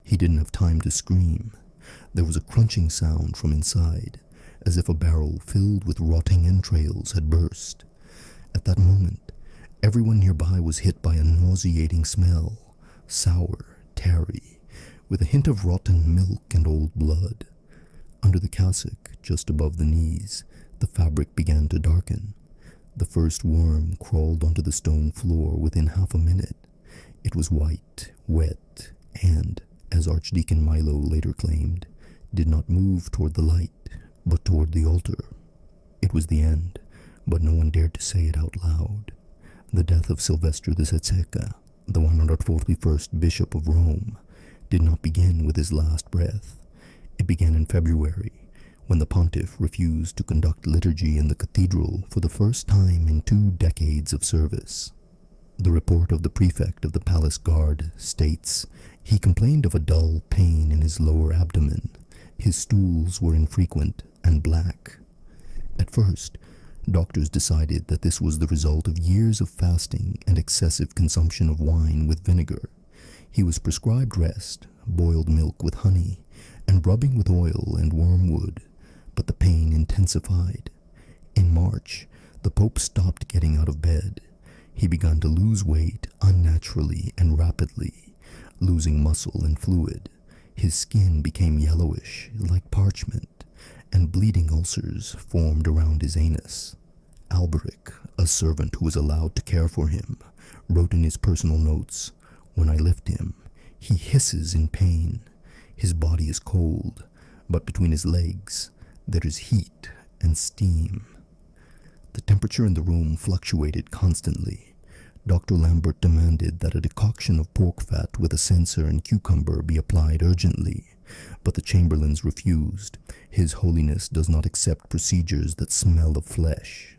He didn't have time to scream. There was a crunching sound from inside, as if a barrel filled with rotting entrails had burst. At that moment, everyone nearby was hit by a nauseating smell, sour, tarry, with a hint of rotten milk and old blood. Under the cassock, just above the knees, the fabric began to darken. The first worm crawled onto the stone floor within half a minute. It was white, wet, and, as Archdeacon Milo later claimed, did not move toward the light, but toward the altar. It was the end, but no one dared to say it out loud. The death of Sylvester the Setseca, the 141st Bishop of Rome, did not begin with his last breath. It began in February, when the pontiff refused to conduct liturgy in the cathedral for the first time in 2 decades of service. The report of the prefect of the palace guard states he complained of a dull pain in his lower abdomen. His stools were infrequent and black. At first, doctors decided that this was the result of years of fasting and excessive consumption of wine with vinegar. He was prescribed rest, boiled milk with honey, and rubbing with oil and wormwood, but the pain intensified. In March, the Pope stopped getting out of bed. He began to lose weight unnaturally and rapidly, losing muscle and fluid. His skin became yellowish, like parchment, and bleeding ulcers formed around his anus. Alberic, a servant who was allowed to care for him, wrote in his personal notes, "When I lift him, he hisses in pain. His body is cold, but between his legs there is heat and steam." The temperature in the room fluctuated constantly. Dr. Lambert demanded that a decoction of pork fat with a censer and cucumber be applied urgently, but the chamberlains refused. His Holiness does not accept procedures that smell of flesh.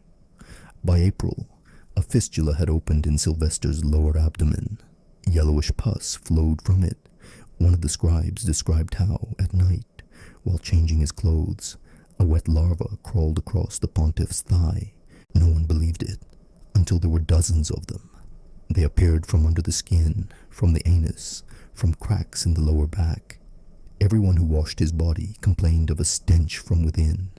By April, a fistula had opened in Sylvester's lower abdomen. Yellowish pus flowed from it. One of the scribes described how, at night, while changing his clothes, a wet larva crawled across the pontiff's thigh. No one believed it, until there were dozens of them. They appeared from under the skin, from the anus, from cracks in the lower back. Everyone who washed his body complained of a stench from within.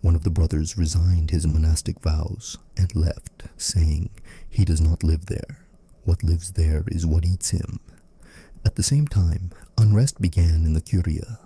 One of the brothers resigned his monastic vows and left, saying, "He does not live there. What lives there is what eats him." At the same time, unrest began in the Curia.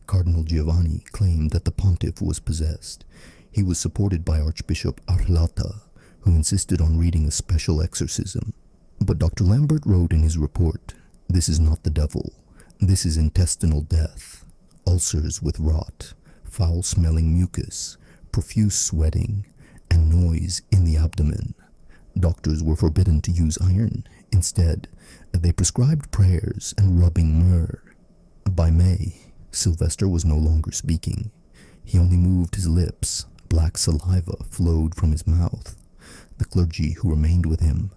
Cardinal Giovanni claimed that the pontiff was possessed. He was supported by Archbishop Arlata, who insisted on reading a special exorcism. But Dr. Lambert wrote in his report, "This is not the devil. This is intestinal death, ulcers with rot, foul-smelling mucus, profuse sweating, and noise in the abdomen." Doctors were forbidden to use iron. Instead, they prescribed prayers and rubbing myrrh. By May, Sylvester was no longer speaking. He only moved his lips. Black saliva flowed from his mouth. The clergy who remained with him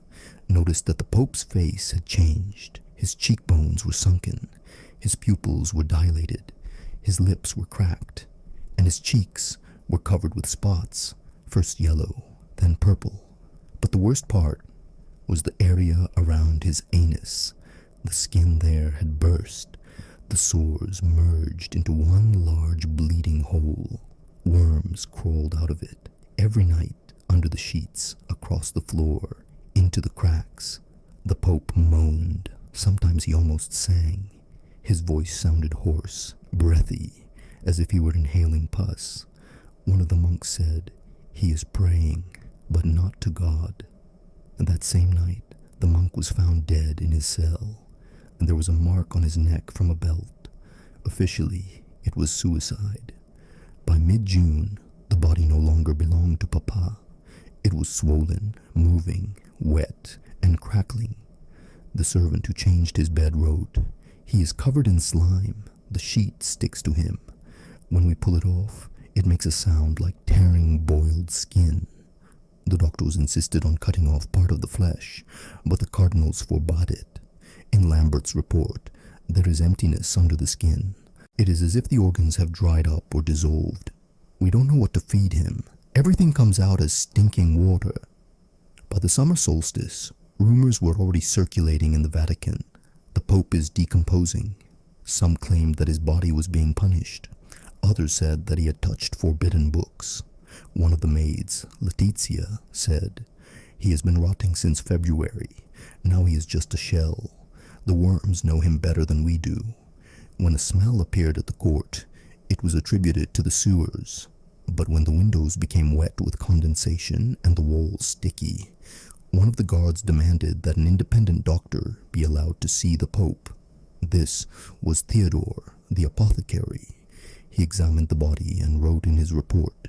noticed that the Pope's face had changed. His cheekbones were sunken, his pupils were dilated, his lips were cracked, and his cheeks were covered with spots, first yellow, then purple. But the worst part was the area around his anus. The skin there had burst. The sores merged into one large bleeding hole. Worms crawled out of it every night under the sheets, across the floor, into the cracks. The Pope moaned. Sometimes he almost sang. His voice sounded hoarse, breathy, as if he were inhaling pus. One of the monks said, "He is praying, but not to God." And that same night, the monk was found dead in his cell, and there was a mark on his neck from a belt. Officially, it was suicide. By mid-June, the body no longer belonged to Papa. It was swollen, moving, wet, and crackling. The servant who changed his bed wrote, "He is covered in slime. The sheet sticks to him. When we pull it off, it makes a sound like tearing boiled skin." The doctors insisted on cutting off part of the flesh, but the cardinals forbade it. In Lambert's report, there is emptiness under the skin. It is as if the organs have dried up or dissolved. We don't know what to feed him. Everything comes out as stinking water. By the summer solstice, rumors were already circulating in the Vatican. The Pope is decomposing. Some claimed that his body was being punished. Others said that he had touched forbidden books. One of the maids, Letizia, said, "He has been rotting since February. Now he is just a shell. The worms know him better than we do." When a smell appeared at the court, it was attributed to the sewers. But when the windows became wet with condensation and the walls sticky, one of the guards demanded that an independent doctor be allowed to see the Pope. This was Theodore, the apothecary. He examined the body and wrote in his report,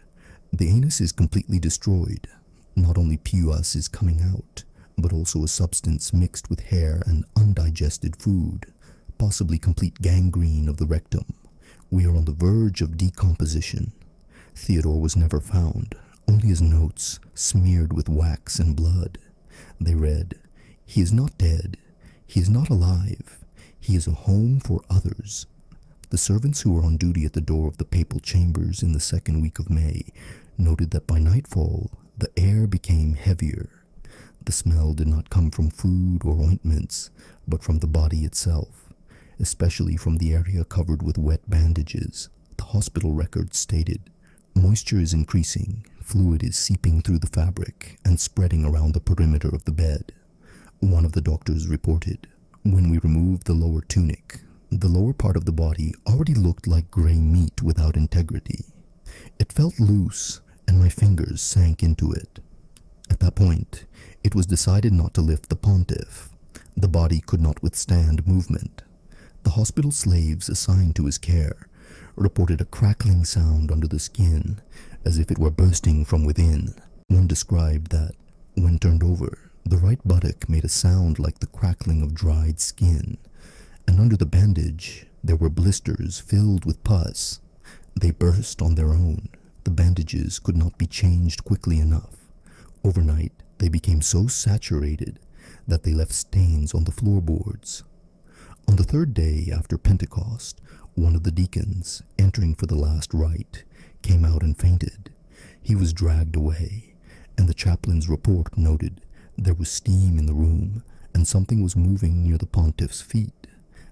"The anus is completely destroyed. Not only pus is coming out, but also a substance mixed with hair and undigested food, possibly complete gangrene of the rectum. We are on the verge of decomposition." Theodore was never found, only his notes smeared with wax and blood. They read, "He is not dead. He is not alive. He is a home for others." The servants who were on duty at the door of the papal chambers in the second week of May noted that by nightfall, the air became heavier. The smell did not come from food or ointments, but from the body itself, especially from the area covered with wet bandages. The hospital records stated, "Moisture is increasing, fluid is seeping through the fabric and spreading around the perimeter of the bed." One of the doctors reported, "When we removed the lower tunic, the lower part of the body already looked like gray meat without integrity. It felt loose, and my fingers sank into it. At that point, it was decided not to lift the pontiff. The body could not withstand movement. The hospital slaves assigned to his care reported a crackling sound under the skin, as if it were bursting from within. One described that, when turned over, the right buttock made a sound like the crackling of dried skin, and under the bandage there were blisters filled with pus. They burst on their own. The bandages could not be changed quickly enough. Overnight, they became so saturated that they left stains on the floorboards. On the third day after Pentecost, one of the deacons, entering for the last rite, came out and fainted. He was dragged away, and the chaplain's report noted there was steam in the room and something was moving near the pontiff's feet.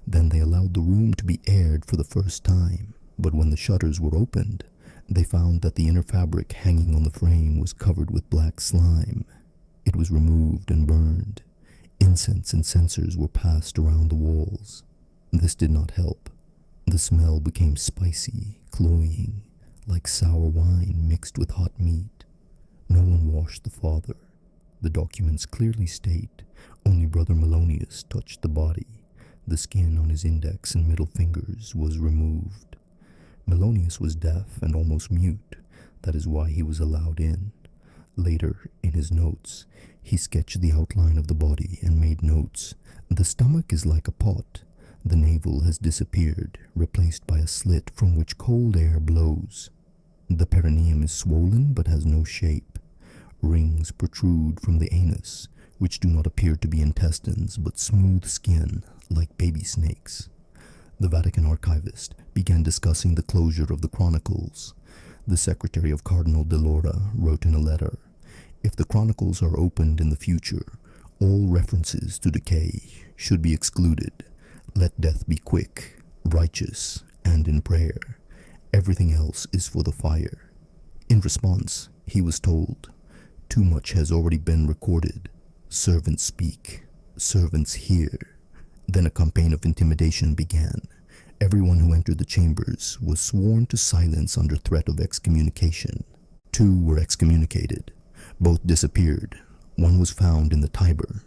Then they allowed the room to be aired for the first time, but when the shutters were opened, they found that the inner fabric hanging on the frame was covered with black slime. It was removed and burned. Incense and censers were passed around the walls. This did not help. The smell became spicy, cloying, like sour wine mixed with hot meat. No one washed the father. The documents clearly state only Brother Melonius touched the body. The skin on his index and middle fingers was removed. Melonius was deaf and almost mute. That is why he was allowed in. Later, in his notes, he sketched the outline of the body and made notes. The stomach is like a pot. The navel has disappeared, replaced by a slit from which cold air blows. The perineum is swollen but has no shape. Rings protrude from the anus, which do not appear to be intestines but smooth skin, like baby snakes. The Vatican archivist began discussing the closure of the Chronicles. The secretary of Cardinal de Lora wrote in a letter, "If the Chronicles are opened in the future, all references to decay should be excluded. Let death be quick, righteous, and in prayer. Everything else is for the fire." In response, he was told, "Too much has already been recorded. Servants speak, servants hear." Then a campaign of intimidation began. Everyone who entered the chambers was sworn to silence under threat of excommunication. 2 were excommunicated. Both disappeared. One was found in the Tiber.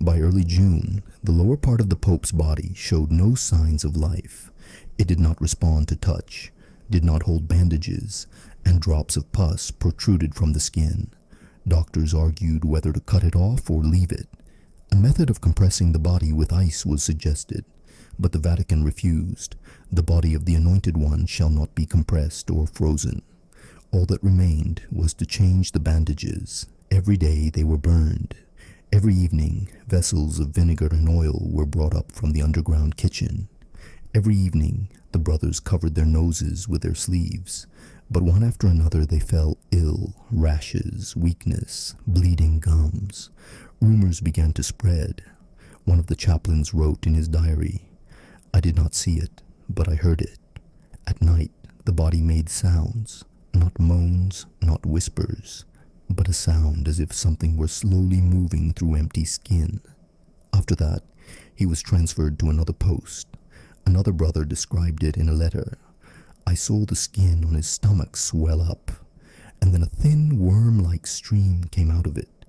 By early June, the lower part of the Pope's body showed no signs of life. It did not respond to touch, did not hold bandages, and drops of pus protruded from the skin. Doctors argued whether to cut it off or leave it. A method of compressing the body with ice was suggested, but the Vatican refused. The body of the Anointed One shall not be compressed or frozen. All that remained was to change the bandages. Every day they were burned. Every evening, vessels of vinegar and oil were brought up from the underground kitchen. Every evening, the brothers covered their noses with their sleeves, but one after another they fell ill, rashes, weakness, bleeding gums. Rumors began to spread. One of the chaplains wrote in his diary, I did not see it, but I heard it. At night, the body made sounds, not moans, not whispers, but a sound as if something were slowly moving through empty skin. After that, he was transferred to another post. Another brother described it in a letter. I saw the skin on his stomach swell up, and then a thin worm-like stream came out of it.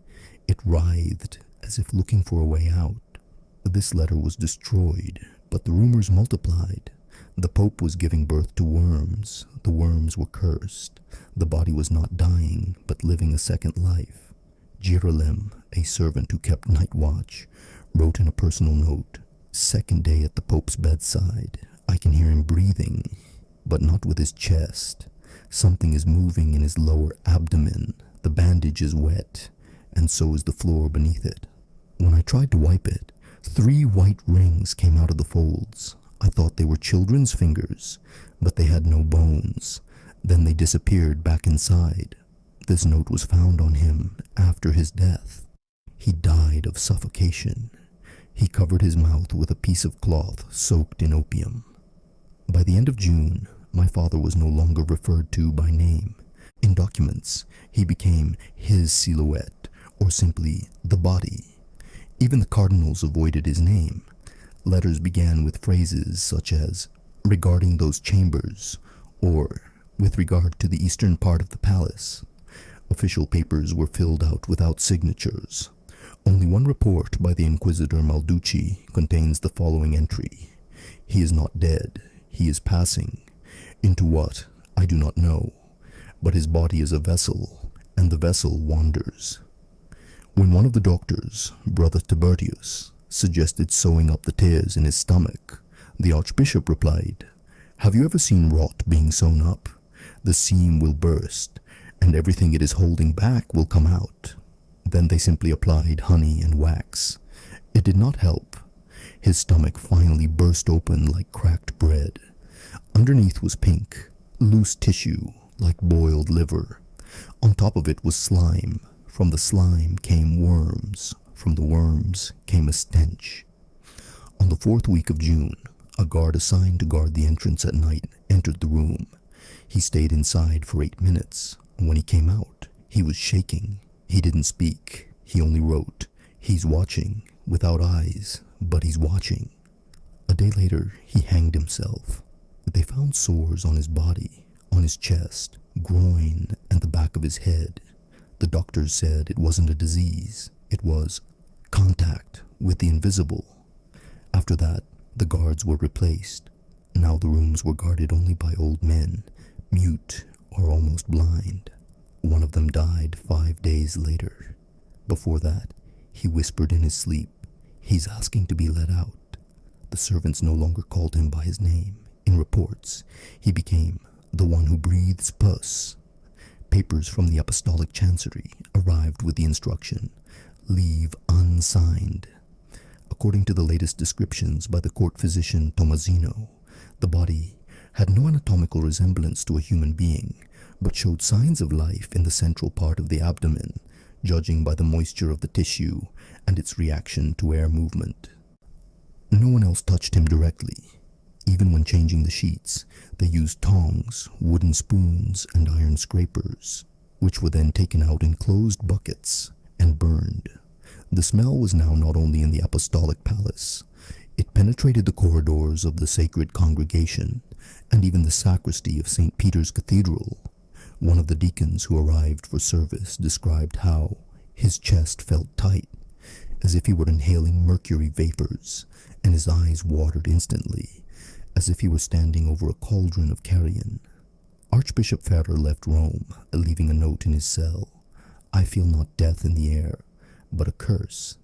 It writhed as if looking for a way out. This letter was destroyed, but the rumors multiplied. The Pope was giving birth to worms. The worms were cursed. The body was not dying, but living a second life. Jerusalem, a servant who kept night watch, wrote in a personal note, "Second day at the Pope's bedside. I can hear him breathing, but not with his chest. Something is moving in his lower abdomen. The bandage is wet, and so is the floor beneath it. When I tried to wipe it, 3 white rings came out of the folds. I thought they were children's fingers, but they had no bones. Then they disappeared back inside. This note was found on him after his death. He died of suffocation. He covered his mouth with a piece of cloth soaked in opium." By the end of June, my father was no longer referred to by name. In documents, he became his silhouette, or simply the body. Even the cardinals avoided his name. Letters began with phrases such as, "regarding those chambers," or "with regard to the eastern part of the palace." Official papers were filled out without signatures. Only one report by the Inquisitor Malducci contains the following entry: "He is not dead. He is passing. Into what, I do not know. But his body is a vessel, and the vessel wanders." When one of the doctors, Brother Tibertius, suggested sewing up the tears in his stomach, the Archbishop replied, "Have you ever seen rot being sewn up? The seam will burst, and everything it is holding back will come out." Then they simply applied honey and wax. It did not help. His stomach finally burst open like cracked bread. Underneath was pink, loose tissue like boiled liver. On top of it was slime. From the slime came worms. From the worms came a stench. On the 4th week of June, a guard assigned to guard the entrance at night entered the room. He stayed inside for 8 minutes. When he came out, he was shaking. He didn't speak. He only wrote, "He's watching, without eyes, but he's watching." A day later, he hanged himself. They found sores on his body, on his chest, groin, and the back of his head. The doctors said it wasn't a disease. It was contact with the invisible. After that, the guards were replaced. Now the rooms were guarded only by old men, mute or almost blind. One of them died 5 days later. Before that, he whispered in his sleep, "He's asking to be let out." The servants no longer called him by his name. In reports, he became the one who breathes pus. Papers from the Apostolic Chancery arrived with the instruction, "Leave unsigned." According to the latest descriptions by the court physician Tommasino, the body had no anatomical resemblance to a human being, but showed signs of life in the central part of the abdomen, judging by the moisture of the tissue and its reaction to air movement. No one else touched him directly. Even when changing the sheets, they used tongs, wooden spoons, and iron scrapers, which were then taken out in closed buckets and burned. The smell was now not only in the Apostolic Palace, it penetrated the corridors of the sacred congregation and even the sacristy of St. Peter's Cathedral. One of the deacons who arrived for service described how his chest felt tight, as if he were inhaling mercury vapors, and his eyes watered instantly, as if he were standing over a cauldron of carrion. Archbishop Ferrer left Rome, leaving a note in his cell. "I feel not death in the air, but a curse."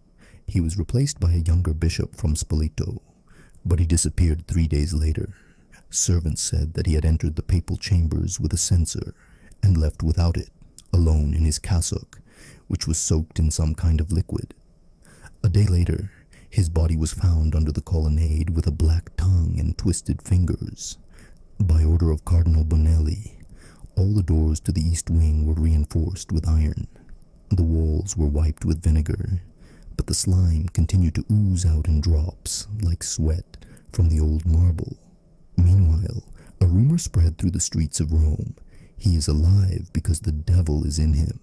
He was replaced by a younger bishop from Spoleto, but he disappeared 3 days later. Servants said that he had entered the papal chambers with a censer and left without it, alone in his cassock, which was soaked in some kind of liquid. A day later, his body was found under the colonnade with a black tongue and twisted fingers. By order of Cardinal Bonelli, all the doors to the east wing were reinforced with iron. The walls were wiped with vinegar, but the slime continued to ooze out in drops, like sweat, from the old marble. Meanwhile, a rumor spread through the streets of Rome. He is alive because the devil is in him.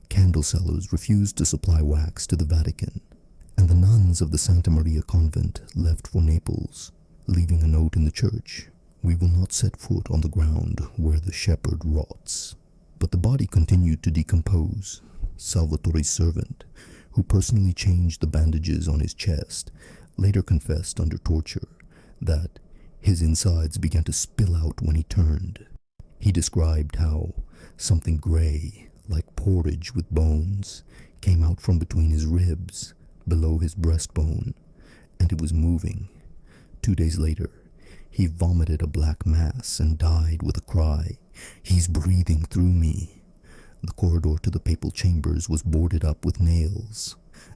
Candle sellers refused to supply wax to the Vatican, and the nuns of the Santa Maria convent left for Naples, leaving a note in the church: "We will not set foot on the ground where the shepherd rots." But the body continued to decompose. Salvatore's servant, who personally changed the bandages on his chest, later confessed under torture that his insides began to spill out when he turned. He described how something gray, like porridge with bones, came out from between his ribs, below his breastbone, and it was moving. 2 days later, he vomited a black mass and died with a cry, "He's breathing through me." The corridor to the papal chambers was boarded up with nails.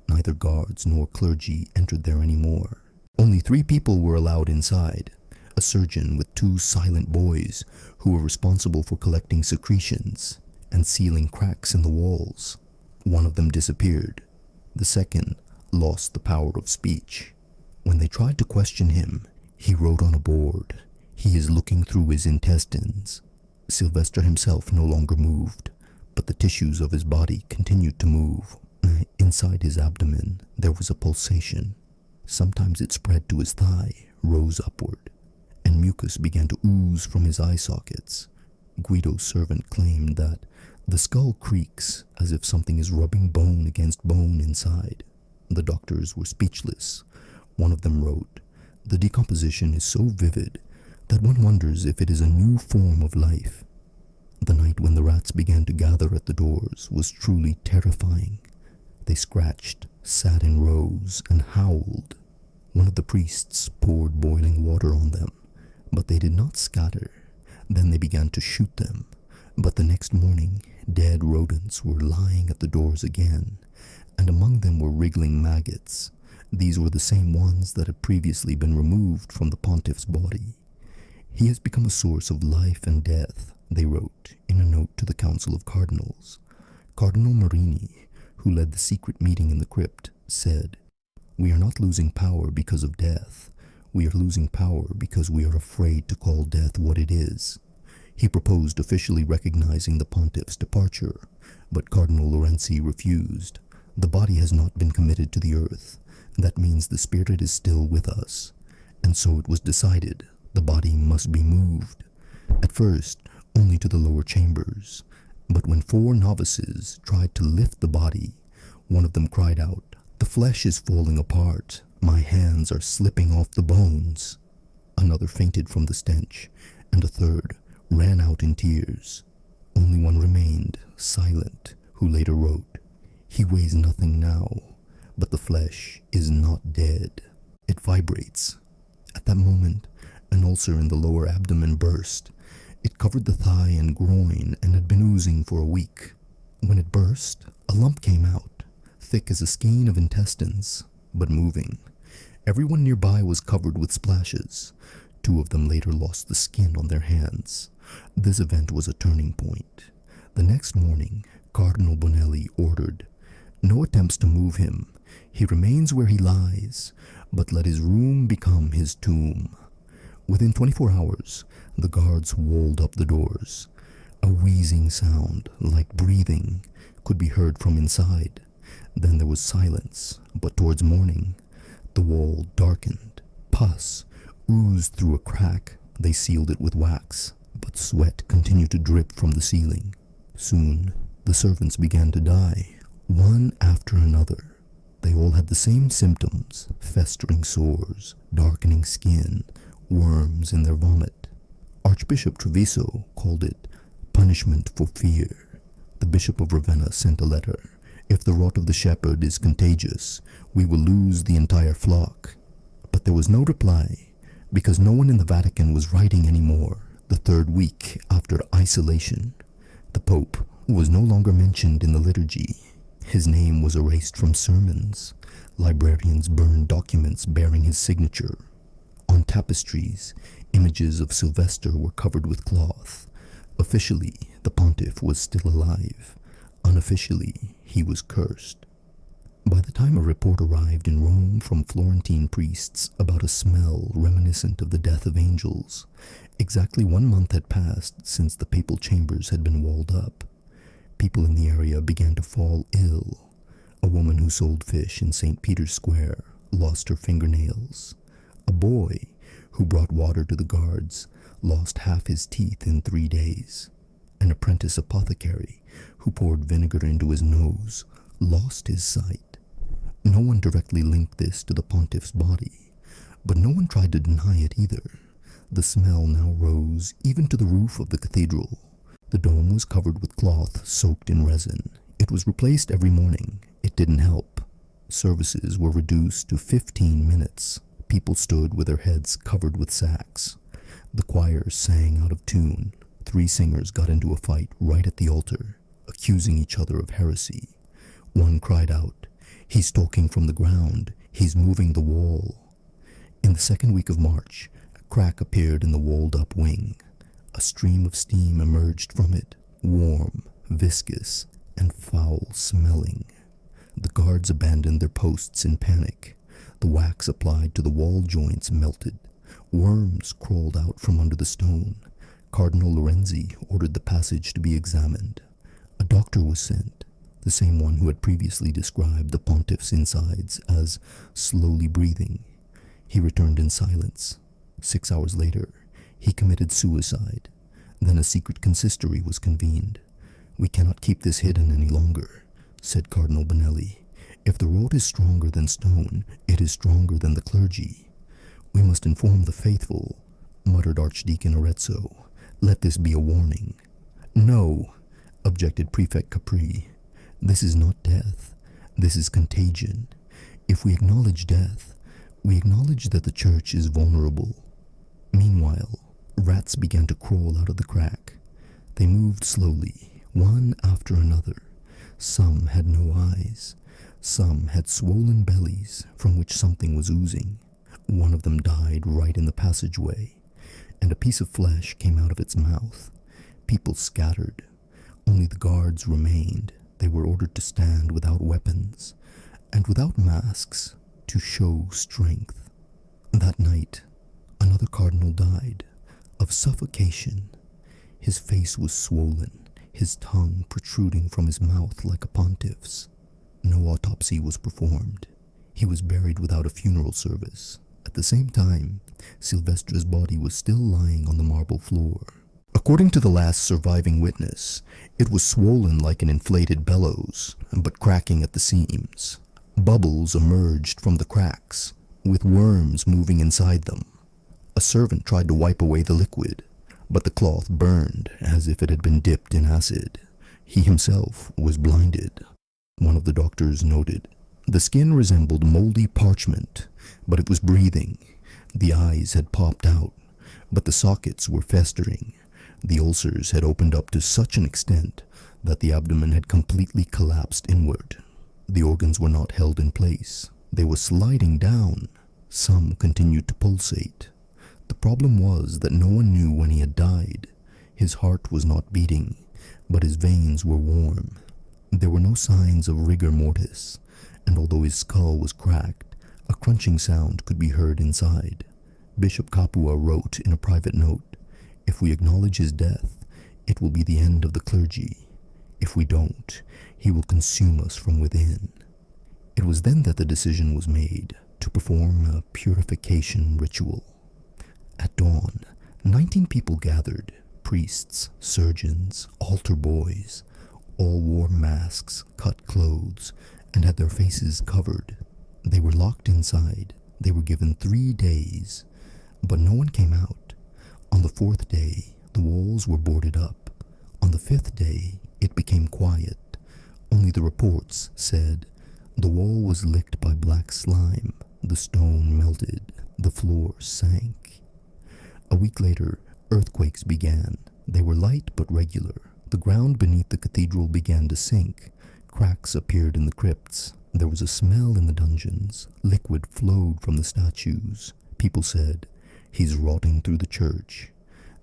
Neither guards nor clergy entered there anymore. Only 3 people were allowed inside: a surgeon with 2 silent boys who were responsible for collecting secretions and sealing cracks in the walls. One of them disappeared. The second lost the power of speech. When they tried to question him, he wrote on a board, "He is looking through his intestines." Sylvester himself no longer moved, but the tissues of his body continued to move. Inside his abdomen, there was a pulsation. Sometimes it spread to his thigh, rose upward, and mucus began to ooze from his eye sockets. Guido's servant claimed that the skull creaks as if something is rubbing bone against bone inside. The doctors were speechless. One of them wrote, "The decomposition is so vivid that one wonders if it is a new form of life." The night when the rats began to gather at the doors was truly terrifying. They scratched, sat in rows, and howled. One of the priests poured boiling water on them, but they did not scatter. Then they began to shoot them. But the next morning, dead rodents were lying at the doors again, and among them were wriggling maggots. These were the same ones that had previously been removed from the pontiff's body. "He has become a source of life and death," they wrote in a note to the Council of Cardinals. Cardinal Marini, who led the secret meeting in the crypt, said, "We are not losing power because of death. We are losing power because we are afraid to call death what it is." He proposed officially recognizing the pontiff's departure, but Cardinal Lorenzi refused. "The body has not been committed to the earth. That means the spirit is still with us." And so it was decided the body must be moved. At first, only to the lower chambers. But when 4 novices tried to lift the body, one of them cried out, "The flesh is falling apart. My hands are slipping off the bones." Another fainted from the stench, and a third ran out in tears. Only one remained, silent, who later wrote, "He weighs nothing now, but the flesh is not dead. It vibrates." At that moment, an ulcer in the lower abdomen burst. It covered the thigh and groin and had been oozing for a week. When it burst, a lump came out, thick as a skein of intestines, but moving. Everyone nearby was covered with splashes. 2 of them later lost the skin on their hands. This event was a turning point. The next morning, Cardinal Bonelli ordered, "No attempts to move him. He remains where he lies, but let his room become his tomb." Within 24 hours, the guards walled up the doors. A wheezing sound, like breathing, could be heard from inside. Then there was silence, but towards morning, the wall darkened. Pus oozed through a crack. They sealed it with wax, but sweat continued to drip from the ceiling. Soon, the servants began to die, one after another. They all had the same symptoms: festering sores, darkening skin, worms in their vomit. Archbishop Treviso called it punishment for fear. The Bishop of Ravenna sent a letter: "If the rot of the shepherd is contagious, we will lose the entire flock." But there was no reply, because no one in the Vatican was writing anymore. The 3rd week after isolation, the Pope was no longer mentioned in the liturgy. His name was erased from sermons. Librarians burned documents bearing his signature. On tapestries, images of Sylvester were covered with cloth. Officially, the pontiff was still alive. Unofficially, he was cursed. By the time a report arrived in Rome from Florentine priests about a smell reminiscent of the death of angels, exactly 1 month had passed since the papal chambers had been walled up. People in the area began to fall ill. A woman who sold fish in St. Peter's Square lost her fingernails. A boy who brought water to the guards lost half his teeth in 3 days. An apprentice apothecary who poured vinegar into his nose lost his sight. No one directly linked this to the pontiff's body, but no one tried to deny it either. The smell now rose even to the roof of the cathedral. The dome was covered with cloth soaked in resin. It was replaced every morning. It didn't help. Services were reduced to 15 minutes. People stood with their heads covered with sacks. The choir sang out of tune. 3 singers got into a fight right at the altar, accusing each other of heresy. One cried out, "He's talking from the ground. He's moving the wall." In the second week of March, a crack appeared in the walled-up wing. A stream of steam emerged from it, warm, viscous, and foul-smelling. The guards abandoned their posts in panic. The wax applied to the wall joints melted. Worms crawled out from under the stone. Cardinal Lorenzi ordered the passage to be examined. A doctor was sent, the same one who had previously described the pontiff's insides as slowly breathing. He returned in silence. 6 hours later, he committed suicide. Then a secret consistory was convened. "We cannot keep this hidden any longer," said Cardinal Benelli. "If the rod is stronger than stone, it is stronger than the clergy. We must inform the faithful," muttered Archdeacon Arezzo. "Let this be a warning." "No," objected Prefect Capri. "This is not death. This is contagion. If we acknowledge death, we acknowledge that the church is vulnerable." Meanwhile, rats began to crawl out of the crack. They moved slowly, one after another. Some had no eyes. Some had swollen bellies from which something was oozing. One of them died right in the passageway, and a piece of flesh came out of its mouth. People scattered. Only the guards remained. They were ordered to stand without weapons and without masks to show strength. That night, another cardinal died of suffocation. His face was swollen, his tongue protruding from his mouth like a pontiff's. No autopsy was performed. He was buried without a funeral service. At the same time, Silvestra's body was still lying on the marble floor. According to the last surviving witness, it was swollen like an inflated bellows, but cracking at the seams. Bubbles emerged from the cracks, with worms moving inside them. A servant tried to wipe away the liquid, but the cloth burned as if it had been dipped in acid. He himself was blinded. One of the doctors noted, "The skin resembled moldy parchment, but it was breathing. The eyes had popped out, but the sockets were festering. The ulcers had opened up to such an extent that the abdomen had completely collapsed inward. The organs were not held in place. They were sliding down. Some continued to pulsate. The problem was that no one knew when he had died. His heart was not beating, but his veins were warm. There were no signs of rigor mortis, and although his skull was cracked, a crunching sound could be heard inside. Bishop Capua wrote in a private note, "If we acknowledge his death, it will be the end of the clergy. If we don't, he will consume us from within." It was then that the decision was made to perform a purification ritual. At dawn, 19 people gathered, priests, surgeons, altar boys. All wore masks, cut clothes, and had their faces covered. They were locked inside. They were given 3 days, but no one came out. On the 4th day, the walls were boarded up. On the 5th day, it became quiet. Only the reports said, "The wall was licked by black slime, the stone melted, the floor sank." A week later, earthquakes began. They were light but regular. The ground beneath the cathedral began to sink. Cracks appeared in the crypts. There was a smell in the dungeons. Liquid flowed from the statues. People said, "He's rotting through the church."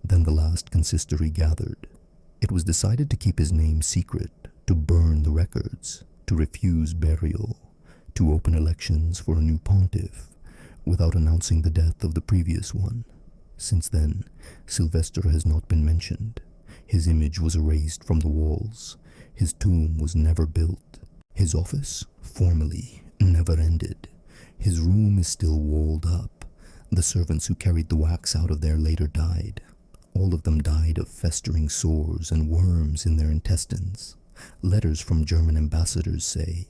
Then the last consistory gathered. It was decided to keep his name secret, to burn the records, to refuse burial. to open elections for a new pontiff without announcing the death of the previous one. Since then, Sylvester has not been mentioned. His image was erased from the walls. His tomb was never built. His office, formally, never ended. His room is still walled up. The servants who carried the wax out of there later died. All of them died of festering sores and worms in their intestines. Letters from German ambassadors say,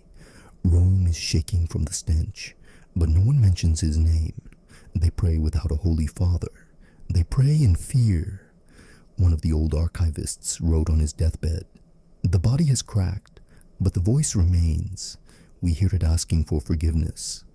Rome is shaking from the stench, but no one mentions his name. They pray without a holy father. They pray in fear. One of the old archivists wrote on his deathbed, "The body has cracked, but the voice remains. We hear it asking for forgiveness.